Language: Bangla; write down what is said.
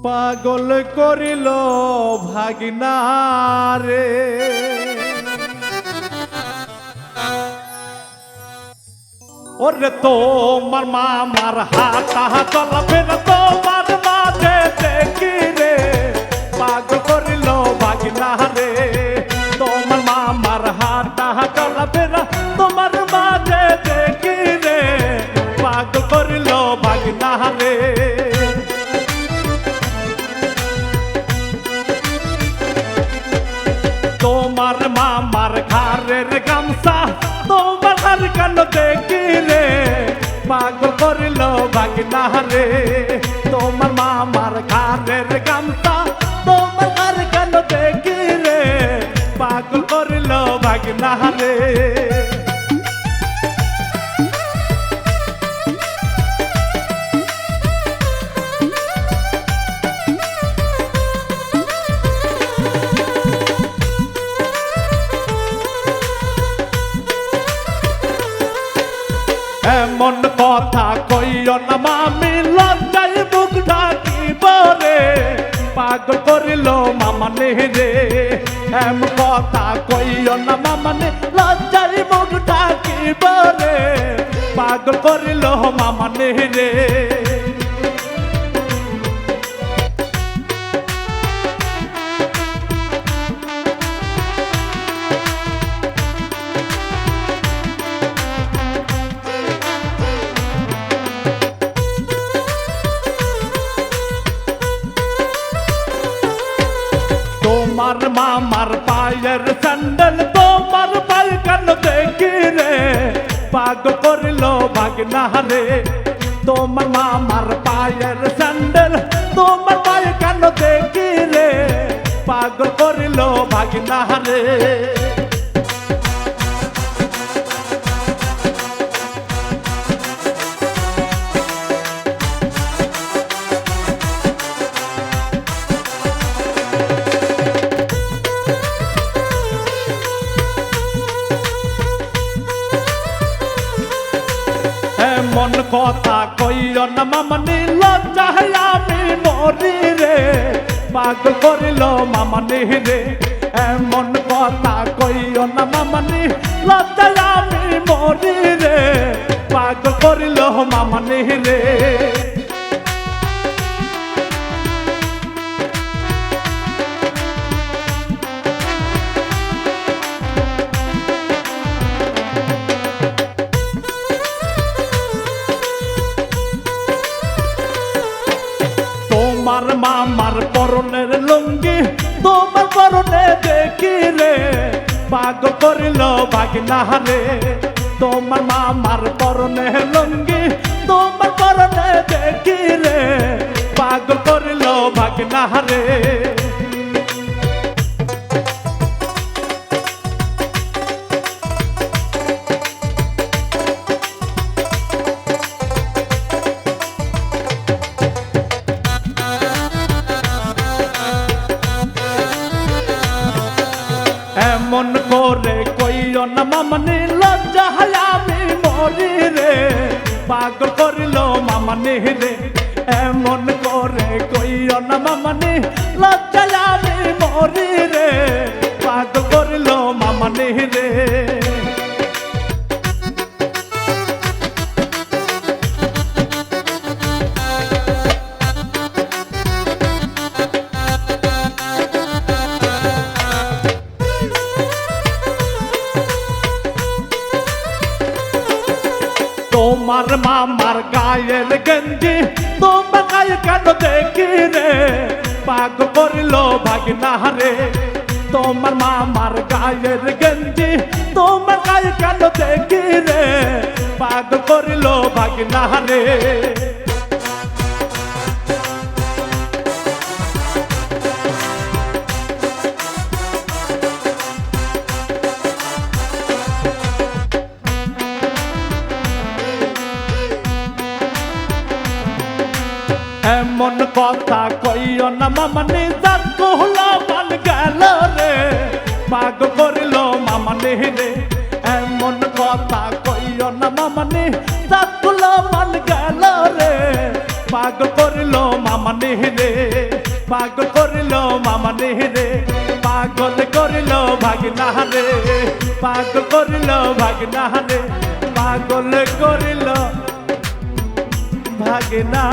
পাগল করিল ভাগিনা রে। ওরে তোমার মামার হাতা চলাফেরা তোমার মাঝে দেখি রে, পাগল করিল ভাগিনা রে। তোমার মামার হাতা চলাফেরা তোমার মাঝে দেখি রে, পাগল করিল ভাগিনা রে। তোমার মামার ঘরের গামছা তোমার হার কান দেখি রে, পাগল করিল ভাগিনা রে। তোমার মামার ঘরের গামছা তোমার হার কান দেখি রে, পাগল করিল ভাগিনা রে। এমন কথা কইও না মামি লজ্জায় বুক ঢাকিব রে, পাগল করিল মামানে রে। এমন কথা কইও না মামানে লজ্জায় বুক ঢাকিব রে, পাগল করিল মামানে রে। তোমার মামার পায়ের স্যান্ডেল তোমার পায়ে কান দেখি রে, পাগল করিল ভাগিনা রে। তোমার মামার পায়ের স্যান্ডেল তোমার পায়ে কান দেখি রে, পাগল করিল ভাগিনা রে। এমন কথা কইও না মামানি লজ্জায় আমি মরি রে, পাগল করিল মামানি রে। এমন কথা কইও না মামানি লজ্জায় আমি মরি রে, পাগল করিল মামানি রে। তোমার মামার পরনের লুঙ্গি তোমার পরনে দেখি রে, পাগল করিল ভাগিনা রে। তোমার মামার পরনে লুঙ্গি তোমার পরনে দেখি রে, পাগল করিল ভাগিনা রে। এমন করে কইও না মামানি লজ্জায় আমি মরি রে, পাগল করিল মামানি রে। এমন করে কইও না মামানি লজ্জায় আমি মরি রে, পাগল করিল মামানি রে। তোমার মামার গায়ের গেঞ্জি তোমার গায়ে কেন দেখি রে, পাগল করিল ভাগিনা রে। তোমার মামার গায়ের গেঞ্জি তোমার গায়ে কেন দেখি রে, পাগল করিল ভাগিনা রে। এমন কথা কইও না মামানি যার কহলা মান গেল রে, পাগল করিল মামানি রে। এমন কথা কইও না মামানি যার কহলা মান গেল রে, পাগল করিল মামানি রে। পাগল করিল মামানে রে পাগল করিল ভাগনা রে পাগল করিল ভাগনা রে পাগল করিল ভাগনা